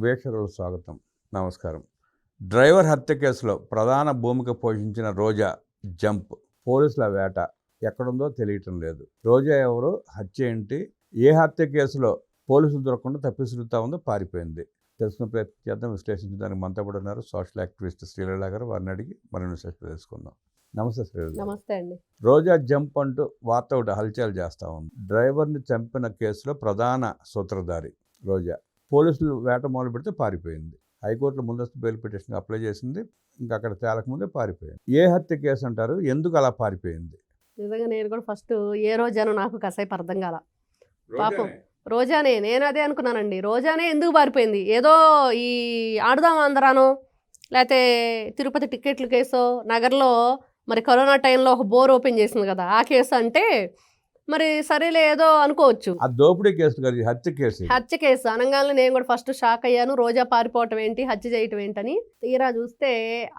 వీక్షకులకు స్వాగతం. నమస్కారం. డ్రైవర్ హత్య కేసులో ప్రధాన భూమిక పోషించిన రోజా జంప్. పోలీసుల వేట ఎక్కడుందో తెలియటం లేదు. రోజా ఎవరు, హత్య ఏంటి, ఏ హత్య కేసులో పోలీసులు దొరకకుండా తప్పిసులుతా ఉందో పారిపోయింది. తెలుసుకున్న ప్రయత్నం చేద్దాం. విశ్లేషించడానికి మనతో కూడా ఉన్నారు సోషల్ యాక్టివిస్ట్ శ్రీలీల గారు. వారిని అడిగి మరిన్ని విశేషాలు తెలుసుకుందాం. నమస్తే శ్రీలీల. నమస్తే అండి. రోజా జంప్ అంటూ వార్త ఒకటి హల్చల్ చేస్తూ ఉంది. డ్రైవర్ని చంపిన కేసులో ప్రధాన సూత్రధారి రోజా. పోలీసులు వేట మొదలు పెడితే పారిపోయింది. హైకోర్టులో ముందస్తు బెయిల్ పిటిషన్ అప్లై చేసింది. ఇంకా అక్కడ తేలకముందే పారిపోయింది. ఏ హత్య కేసు అంటారు, ఎందుకు అలా పారిపోయింది? నిజంగా నేను కూడా ఫస్ట్ ఏ రోజానో నాకు కాసేపు అర్థం కాల. పాపం రోజానే, నేను అదే అనుకున్నానండి. రోజానే ఎందుకు పారిపోయింది? ఏదో ఈ ఆడుదాం ఆంధ్రానో లేకపోతే తిరుపతి టికెట్ల కేసో, నగర్లో మరి కరోనా టైంలో ఒక బోర్ ఓపెన్ చేసింది కదా, ఆ కేసు అంటే మరి సరేలే ఏదో అనుకోవచ్చు. ఆ దోపిడీ కేసు కాదు, హత్య కేసు. హత్య కేసు అనగానే నేను కూడా ఫస్ట్ షాక్ అయ్యాను. రోజా పారిపోవటం ఏంటి, హత్య చేయటం ఏంటని. తీరా చూస్తే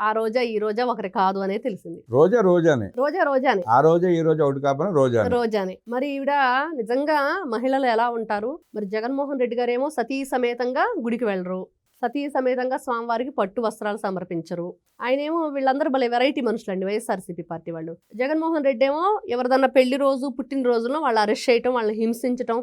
ఆ రోజా ఈ రోజా ఒకరి కాదు అనేది తెలిసింది. రోజానే. ఆ రోజా ఈ రోజా ఒకటి కాకపోయినా రోజానే. మరి ఈవిడ నిజంగా మహిళలు ఎలా ఉంటారు? మరి జగన్మోహన్ రెడ్డి గారేమో సతీ సమేతంగా గుడికి వెళ్ళరు, సతీ సమేతంగా స్వామివారికి పట్టు వస్త్రాలు సమర్పించరు. ఆయనేమో వీళ్ళందరూ భలే వెరైటీ మనుషులండి, వైఎస్ఆర్సీపీ పార్టీ వాళ్ళు. జగన్మోహన్ రెడ్డి ఏమో ఎవరిదన్నా పెళ్లి రోజు, పుట్టినరోజుల్లో వాళ్ళు అరెస్ట్ చేయటం, వాళ్ళని హింసించటం,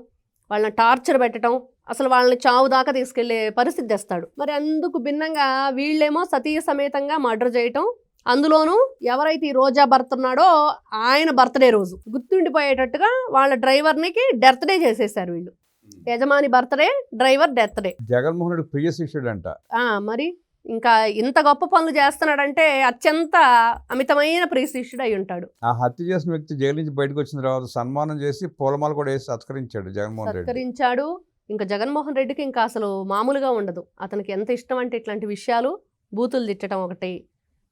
వాళ్ళని టార్చర్ పెట్టడం, అసలు వాళ్ళని చావు దాకా తీసుకెళ్లే పరిస్థితి తెస్తాడు. మరి అందుకు భిన్నంగా వీళ్ళేమో సతీ సమేతంగా మర్డర్ చేయటం, అందులోనూ ఎవరైతే ఈ రోజా భర్త ఉన్నాడో ఆయన బర్త్డే రోజు గుర్తుండిపోయేటట్టుగా వాళ్ళ డ్రైవర్నికి డెత్ డే చేసేసారు వీళ్ళు. యజమాని birthday, driver death day. Jaganmohan Reddy ప్రియ శిష్యుడు అంట. మరి ఇంకా ఇంత గొప్ప పనులు చేస్తున్నాడంటే అత్యంత అమితమైన ప్రియ శిష్యుడు అయి ఉంటాడు. ఆ హత్య చేసిన వ్యక్తి జైలు నుంచి బయటకు వచ్చిన తర్వాత సన్మానం చేసి పూలమాల కూడా వేసి సత్కరించాడు జగన్మోహన్ రెడ్డి. సత్కరించాడు. ఇంకా జగన్మోహన్ రెడ్డికి ఇంకా అసలు మామూలుగా ఉండదు. అతనికి ఎంత ఇష్టం అంటే ఇట్లాంటి విషయాలు, బూతులు తిట్టడం ఒకటి,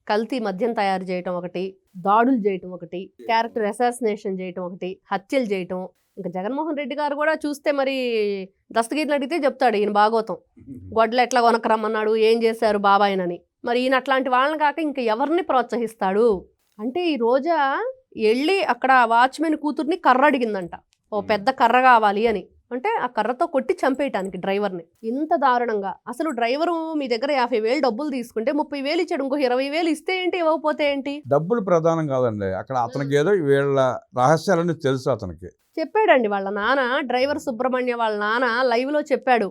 కల్తీ మద్యం తయారు చేయటం ఒకటి, దాడులు చేయటం ఒకటి, క్యారెక్టర్ అసాసినేషన్ చేయటం ఒకటి, హత్యలు చేయటం. ఇంకా జగన్మోహన్ రెడ్డి గారు కూడా చూస్తే మరి దస్తగిరిని అడిగితే చెప్తాడు ఈయన భాగవతం. గొడ్లు ఎట్లా కొనకరమ్మన్నాడు, ఏం చేశారు బాబాయినని. మరి ఈయన అట్లాంటి వాళ్ళని కాక ఇంకా ఎవరిని ప్రోత్సహిస్తాడు అంటే, ఈ రోజా వెళ్ళి అక్కడ వాచ్మెన్ కూతుర్ని కర్ర అడిగిందంట. ఓ పెద్ద కర్ర కావాలి అని. అంటే ఆ కర్రతో కొట్టి చంపేయటానికి డ్రైవర్ని. ఇంత దారుణంగా. అసలు డ్రైవరు మీ దగ్గర 50,000 డబ్బులు తీసుకుంటే 30,000 ఇచ్చాడు, ఇంకో 20,000 ఇస్తే ఏంటి, ఇవ్వకపోతే ఏంటి? డబ్బులు ప్రధానం కాదండి అక్కడ. అతనికి ఏదో వీళ్ళ రహస్యాలని తెలుసు. అతనికి చెప్పాడండి వాళ్ళ నాన్న, డ్రైవర్ సుబ్రహ్మణ్య వాళ్ళ నాన్న లైవ్లో చెప్పాడు.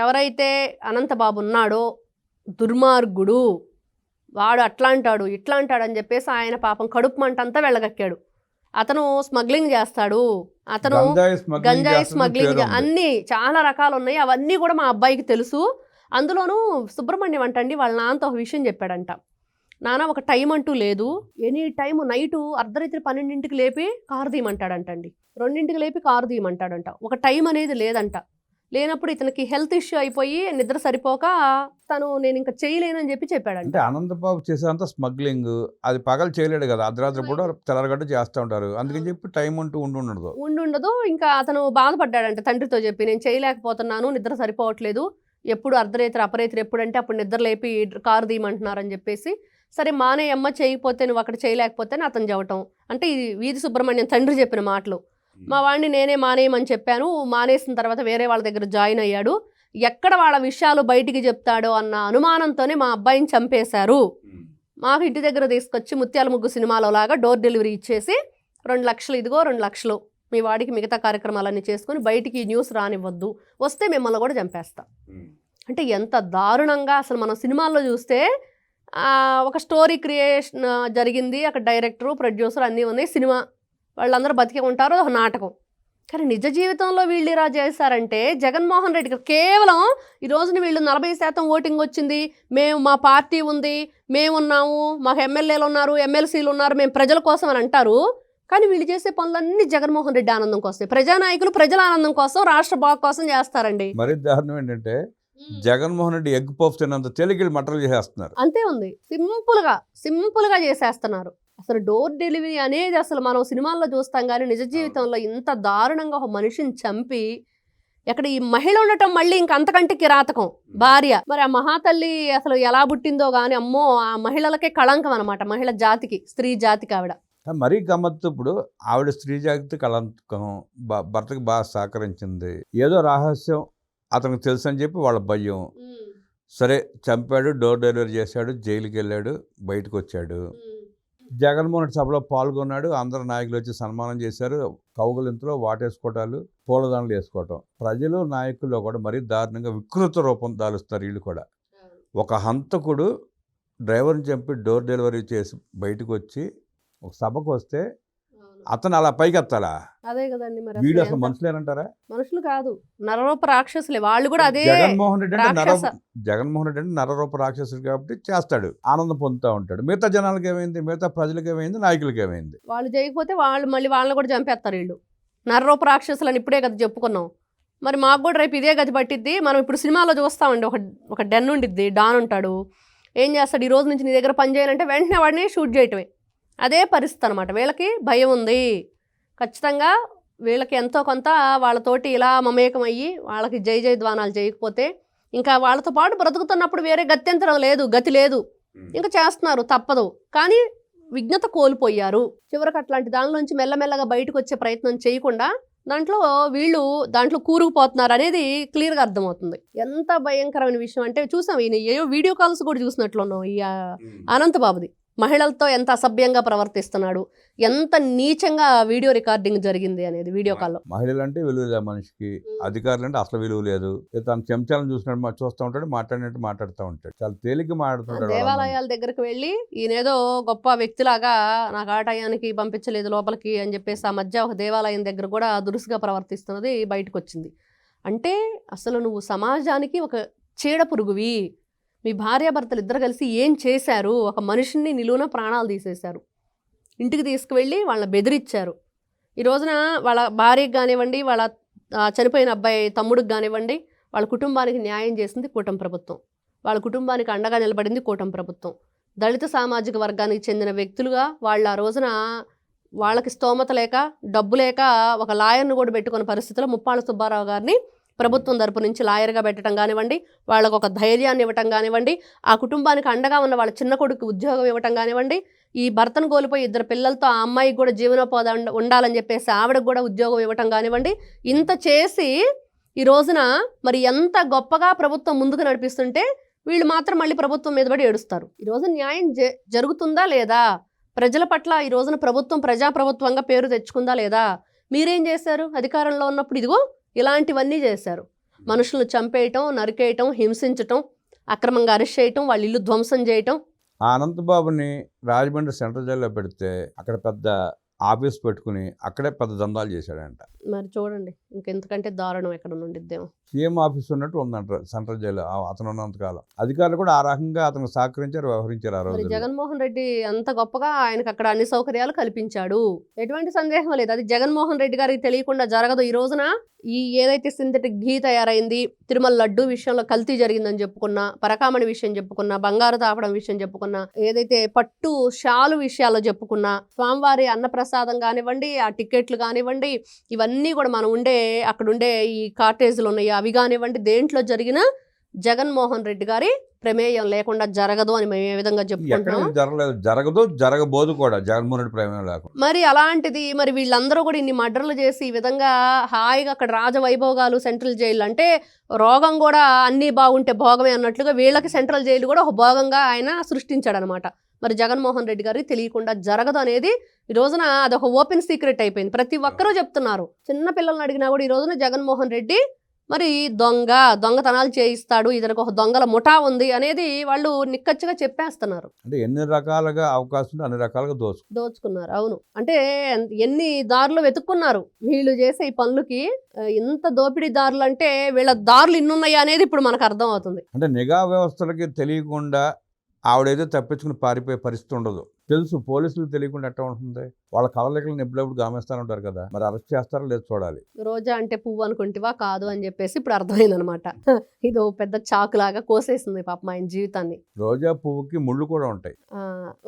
ఎవరైతే అనంతబాబు ఉన్నాడో దుర్మార్గుడు, వాడు అట్లా అంటాడు ఇట్లా అంటాడు అని చెప్పేసి ఆయన పాపం కడుపు మంట అంతా వెళ్ళగక్కాడు. అతను స్మగ్లింగ్ చేస్తాడు, అతను గంజాయి స్మగ్లింగ్, అన్నీ చాలా రకాలు ఉన్నాయి, అవన్నీ కూడా మా అబ్బాయికి తెలుసు. అందులోనూ సుబ్రహ్మణ్యం అంటండి వాళ్ళ నాన్నతో ఒక విషయం చెప్పాడంట. నాన్న ఒక టైం అంటూ లేదు, ఎనీ టైం నైటు అర్ధరాత్రి 12ంటికి లేపి కారు తీయమంటాడంటండి, 2ంటికి లేపి కారు తీయమంటాడంట. ఒక టైం అనేది లేదంట. లేనప్పుడు ఇతనికి హెల్త్ ఇష్యూ అయిపోయి నిద్ర సరిపోక నేను ఇంకా చేయలేనని చెప్పాడంట. అంటే అనంతబాబు చేసేంత స్మగ్లింగ్ అది పగలు చేయలేడు కదా, అర్ధరాత్రి కూడా తెల్లరగట్టు చేస్తూ ఉంటారు. అందుకని చెప్పి టైం అంటూ ఉండదు. ఇంకా అతను బాధపడ్డాడంట తండ్రితో చెప్పి, నేను చేయలేకపోతున్నాను, నిద్ర సరిపోవట్లేదు, ఎప్పుడు అర్ధరాత్రి ఎప్పుడంటే అప్పుడు నిద్ర లేపి కారు తీయమంటున్నారని చెప్పేసి. సరే మానేయమ్మ, చేయకపోతే నువ్వు అక్కడ చేయలేకపోతే అతను చెప్పటం. అంటే ఇది వీధి సుబ్రహ్మణ్యం తండ్రి చెప్పిన మాటలు. మా వాడిని నేనే మానేయమని చెప్పాను, మానేసిన తర్వాత వేరే వాళ్ళ దగ్గర జాయిన్ అయ్యాడు, ఎక్కడ వాళ్ళ విషయాలు బయటికి చెప్తాడో అన్న అనుమానంతోనే మా అబ్బాయిని చంపేశారు. మాకు ఇంటి దగ్గర తీసుకొచ్చి ముత్యాల ముగ్గు సినిమాలో లాగా డోర్ డెలివరీ ఇచ్చేసి 2 లక్షలు, ఇదిగో 2 లక్షలు, మీ వాడికి మిగతా కార్యక్రమాలన్నీ చేసుకొని బయటికి న్యూస్ రానివ్వద్దు, వస్తే మిమ్మల్ని కూడా చంపేస్తా. అంటే ఎంత దారుణంగా. అసలు మనం సినిమాల్లో చూస్తే ఒక స్టోరీ క్రియేషన్ జరిగింది, అక్కడ డైరెక్టరు, ప్రొడ్యూసర్ అన్నీ ఉన్నాయి, సినిమా వాళ్ళందరూ బతికే ఉంటారు, ఒక నాటకం. కానీ నిజ జీవితంలో వీళ్ళు ఇలా చేశారంటే జగన్మోహన్ రెడ్డికి కేవలం ఈ రోజున వీళ్ళు 40% ఓటింగ్ వచ్చింది, మా పార్టీ ఉంది, మేమున్నాము, మాకు ఎమ్మెల్యేలు ఉన్నారు, ఎమ్మెల్సీలు ఉన్నారు, మేము ప్రజల కోసం అని అంటారు. కానీ వీళ్ళు చేసే పనులన్నీ జగన్మోహన్ రెడ్డి ఆనందం కోసం, ప్రజానాయకులు ప్రజల ఆనందం కోసం, రాష్ట్ర బాగు కోసం చేస్తారండి. మరి దారుణం ఏంటంటే జగన్మోహన్ రెడ్డి ఎగ్ పఫ్ తిన్నంత తేలికలు మటలు చేసేస్తున్నారు. అంతే ఉంది, సింపుల్గా చేసేస్తున్నారు. అసలు డోర్ డెలివరీ అనేది అసలు మనం సినిమాల్లో చూస్తాం కానీ నిజ జీవితంలో ఇంత దారుణంగా ఒక మనిషిని చంపి, ఎక్కడ ఈ మహిళ ఉండటం మళ్ళీ ఇంక అంతకంటే కిరాతకం, భార్య. మరి ఆ మహాతల్లి అసలు ఎలా పుట్టిందో కానీ, అమ్మో, ఆ మహిళలకే కళంకం అనమాట, మహిళ జాతికి, స్త్రీ జాతికి ఆవిడ. మరీ గమ్మత్తు. ఇప్పుడు ఆవిడ స్త్రీ జాతి కళంకం, భర్తకి బాగా సహకరించింది, ఏదో రహస్యం అతనికి తెలుసు అని చెప్పి వాళ్ళ భయం. సరే చంపాడు, డోర్ డెలివరీ చేశాడు, జైలుకి వెళ్ళాడు, బయటకు వచ్చాడు. జగన్మోహన్ రెడ్డి సభలో పాల్గొన్నాడు, అందరు నాయకులు వచ్చి సన్మానం చేశారు, కౌగులింతలో వాటేసుకోవటాలు, పూలదండలు వేసుకోవటం. ప్రజలు నాయకుల్లో కూడా మరీ దారుణంగా వికృత రూపం దాలుస్తారు వీళ్ళు కూడా. ఒక హంతకుడు డ్రైవర్ని చంపి డోర్ డెలివరీ చేసి బయటకు వచ్చి ఒక సభకు వస్తే అతను అలా పైకెత్తాలా? అదే కదండి మరి. వీడు అసలు మనుషులేనంటారా? మనుషులు కాదు, నరరూప రాక్షసులే వాళ్ళు కూడా. అదే జగన్మోహన్ రెడ్డి అంటే రాక్షస. నరరూప రాక్షసుడు కాబట్టి చేస్తాడు, ఆనందం పొందుతూ ఉంటాడు. మిగతా జనాలకి ఏమైంది, మిగతా ప్రజలకి ఏమైంది, నాయకులకి ఏమైంది? వాళ్ళు చేయకపోతే వాళ్ళు మళ్ళీ వాళ్ళని కూడా చంపేస్తారు వీళ్ళు. నరరూప రాక్షసులు అని ఇప్పుడే కదా చెప్పుకున్నాం. మరి మాకు కూడా రేపు ఇదే గతి పట్టిద్ది. మనం ఇప్పుడు సినిమాలో చూస్తామండి, ఒక డెన్ ఉండిద్ది, డాన్ ఉంటాడు. ఏం చేస్తాడు, ఈ రోజు నుంచి నీ దగ్గర పని చేయాలంటే వెంటనే వాడిని షూట్ చేయటమే. అదే పరిస్థితి అనమాట. వీళ్ళకి భయం ఉంది ఖచ్చితంగా. వీళ్ళకి ఎంతో కొంత వాళ్ళతోటి ఇలా మమేకం అయ్యి వాళ్ళకి జై జై ధ్వానాలు చేయకపోతే ఇంకా వాళ్ళతో పాటు బ్రతుకుతున్నప్పుడు వేరే గత్యంతరం లేదు, గతి లేదు, ఇంకా చేస్తున్నారు తప్పదు. కానీ విజ్ఞత కోల్పోయారు. చివరికి అట్లాంటి దానిలోంచి మెల్లమెల్లగా బయటకు వచ్చే ప్రయత్నం చేయకుండా దాంట్లో కూరుకుపోతున్నారు అనేది క్లియర్గా అర్థమవుతుంది. ఎంత భయంకరమైన విషయం అంటే చూసాం, ఈయన ఏవో వీడియో కాల్స్ కూడా చూసినట్లున్నాం. ఈ అనంతబాబుది మహిళలతో ఎంత అసభ్యంగా ప్రవర్తిస్తున్నాడు, ఎంత నీచంగా వీడియో రికార్డింగ్ జరిగింది అనేది వీడియో కాల్లో. మహిళలు అంటే విలువ లేదు మనిషికి, అధికారులు అంటే అసలు విలువ లేదు. తన చెంచాలను చూసినట్టు చూస్తూ ఉంటాడు, మాట్లాడినట్టు మాట్లాడుతూ ఉంటాడు, చాలా తేలిగ్గా మాట్లాడుతుంటాడు. దేవాలయాల దగ్గరికి వెళ్ళి ఈయనేదో గొప్ప వ్యక్తిలాగా నాకు ఆ టయానికి పంపించలేదు లోపలికి అని చెప్పేసి ఆ మధ్య ఒక దేవాలయం దగ్గర కూడా దురుసుగా ప్రవర్తిస్తున్నది బయటకు వచ్చింది. అంటే అసలు నువ్వు సమాజానికి ఒక చీడ పురుగువి. మీ భార్యాభర్తలు ఇద్దరు కలిసి ఏం చేశారు? ఒక మనిషిని నిలువున ప్రాణాలు తీసేశారు, ఇంటికి తీసుకువెళ్ళి వాళ్ళని బెదిరించారు. ఈ రోజున వాళ్ళ భార్యకి కానివ్వండి, వాళ్ళ చనిపోయిన అబ్బాయి తమ్ముడికి కానివ్వండి, వాళ్ళ కుటుంబానికి న్యాయం చేసింది కూటమి ప్రభుత్వం. వాళ్ళ కుటుంబానికి అండగా నిలబడింది కూటమి ప్రభుత్వం. దళిత సామాజిక వర్గానికి చెందిన వ్యక్తులుగా వాళ్ళు ఆ రోజున వాళ్ళకి స్తోమత లేక, డబ్బు లేక ఒక లాయర్ను కూడా పెట్టుకున్న పరిస్థితిలో ముప్పాళ్ళ సుబ్బారావు గారిని ప్రభుత్వం తరపు నుంచి లాయర్గా పెట్టడం కానివ్వండి, వాళ్ళకు ఒక ధైర్యాన్ని ఇవ్వటం కానివ్వండి, ఆ కుటుంబానికి అండగా ఉన్న వాళ్ళ చిన్న కొడుకు ఉద్యోగం ఇవ్వటం కానివ్వండి, ఈ భర్తను కోల్పోయి 2 పిల్లలతో ఆ అమ్మాయికి కూడా జీవనోపాధి ఉండాలని చెప్పేసి ఆవిడకు కూడా ఉద్యోగం ఇవ్వటం కానివ్వండి, ఇంత చేసి ఈ రోజున మరి ఎంత గొప్పగా ప్రభుత్వం ముందుకు నడిపిస్తుంటే వీళ్ళు మాత్రం మళ్ళీ ప్రభుత్వం మీద పడి ఏడుస్తారు. ఈ రోజు న్యాయం జరుగుతుందా లేదా? ప్రజల పట్ల ఈ రోజున ప్రభుత్వం ప్రజాప్రభుత్వంగా పేరు తెచ్చుకుందా లేదా? మీరేం చేశారు అధికారంలో ఉన్నప్పుడు? ఇదిగో ఇలాంటివన్నీ చేశారు. మనుషులను చంపేయటం, నరికేయటం, హింసించటం, అక్రమంగా అరెస్ట్ చేయటం, వాళ్ళ ఇల్లు ధ్వంసం చేయటం. ఆ అనంతబాబుని రాజమండ్రి సెంట్రల్ జైల్లో పెడితే అక్కడ పెద్ద ఆఫీస్ పెట్టుకుని అక్కడే పెద్ద దందాలు చేశాడంట. మరి చూడండి, ఇంకెంతకంటే దారుణం ఎక్కడ ఉండిద్దేమో. సీఎం ఆఫీస్ ఉన్నట్టు ఉందంట సెంట్రల్ జైల్లో అతను ఉన్నంతకాలం. అధికారులు కూడా ఆ రకంగా అతను సహకరించారు, వ్యవహరించారు. ఆ రోజు జగన్మోహన్ రెడ్డి అంత గొప్పగా ఆయనకు అక్కడ అన్ని సౌకర్యాలు కల్పించాడు, ఎటువంటి సందేహం లేదు. అది జగన్మోహన్ రెడ్డి గారికి తెలియకుండా జరగదు. ఈ రోజున ఈ ఏదైతే సింథటిక్ ఘీ తయారైంది, తిరుమల లడ్డు విషయంలో కల్తీ జరిగిందని చెప్పుకున్నా, పరకామణి విషయం చెప్పుకున్నా, బంగారు తాపడం విషయం చెప్పుకున్నా, ఏదైతే పట్టు షాలు విషయాల్లో చెప్పుకున్నా, స్వామివారి అన్నప్రసాదం కానివ్వండి, ఆ టికెట్లు కానివ్వండి, ఇవన్నీ కూడా మనం అక్కడ ఉండే ఈ కాటేజీలు ఉన్నాయి అవి కానివ్వండి, దేంట్లో జరిగిన జగన్మోహన్ రెడ్డి గారి ప్రమేయం లేకుండా జరగదు అని మేము ఏ విధంగా చెప్పుకుంటున్నాం. జరగదు, జరగబోదు కూడా జగన్మోహన్ రెడ్డి ప్రమేయం లేకుండా. మరి అలాంటిది మరి వీళ్ళందరూ కూడా ఇన్ని మర్డర్లు చేసి ఈ విధంగా హాయిగా అక్కడ రాజవైభోగాలు సెంట్రల్ జైలు అంటే రోగం కూడా అన్నీ బాగుంటే భోగమే అన్నట్లుగా వీళ్ళకి సెంట్రల్ జైలు కూడా ఒక భోగంగా ఆయన సృష్టించాడు అనమాట. మరి జగన్మోహన్ రెడ్డి గారికి తెలియకుండా జరగదు అనేది ఈ రోజున అదొక ఓపెన్ సీక్రెట్ అయిపోయింది. ప్రతి ఒక్కరూ చెప్తున్నారు. చిన్న పిల్లల్ని అడిగినా కూడా ఈ రోజున జగన్మోహన్ రెడ్డి మరి దొంగతనాలు చేయిస్తాడు, ఇతనికి ఒక దొంగల ముఠా ఉంది అనేది వాళ్ళు నిక్కచ్చిగా చెప్పేస్తున్నారు. అంటే ఎన్ని రకాలుగా అవకాశం అన్ని రకాలుగా దోచుకున్నారు. అవును, అంటే ఎన్ని దారులు వెతుక్కున్నారు వీళ్ళు చేసే ఈ పనులకి. ఇంత దోపిడీ దారులు అంటే వీళ్ళ దారులు ఇన్నున్నాయి అనేది ఇప్పుడు మనకు అర్థం అవుతుంది. అంటే నిఘా వ్యవస్థలకి తెలియకుండా ఆవిడైతే తప్పించుకుని పారిపోయే పరిస్థితి ఉండదు. తెలుసు, పోలీసులకు తెలియకుండా ఎట్లా ఉంటుంది? వాళ్ళ కదలికలను ఎప్పుడెప్పుడు గామిస్తానంటారు కదా, మరి అరెస్ట్ చేస్తారో లేదు చూడాలి. రోజా అంటే పువ్వు అనుకుంటేవా కాదు అని చెప్పేసి ఇప్పుడు అర్థమైంది అనమాట. ఇదో పెద్ద చాకులాగా కోసేసింది పాపం ఆయన జీవితాన్ని. రోజా పువ్వుకి ముళ్ళు కూడా ఉంటాయి.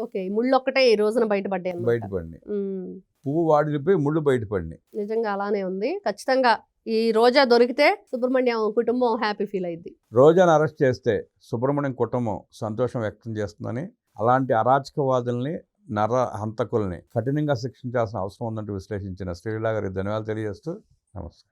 ఓకే, ముళ్ళు ఒక్కటే ఈ రోజున బయటపడ్డాయి. పువ్వు వాడిపోయి ముళ్ళు బయటపడినాయి. నిజంగా అలానే ఉంది. ఖచ్చితంగా ఈ రోజా దొరికితే సుబ్రహ్మణ్యం కుటుంబం హ్యాపీ ఫీల్ అయింది. రోజాను అరెస్ట్ చేస్తే సుబ్రహ్మణ్యం కుటుంబం సంతోషం వ్యక్తం చేస్తుందని, అలాంటి అరాచకవాదుల్ని, నర హంతకుల్ని కఠినంగా శిక్షించాల్సిన అవసరం ఉందంటూ విశ్లేషించిన శ్రీలా గారికి ధన్యవాదాలు తెలియజేస్తూ నమస్కారం.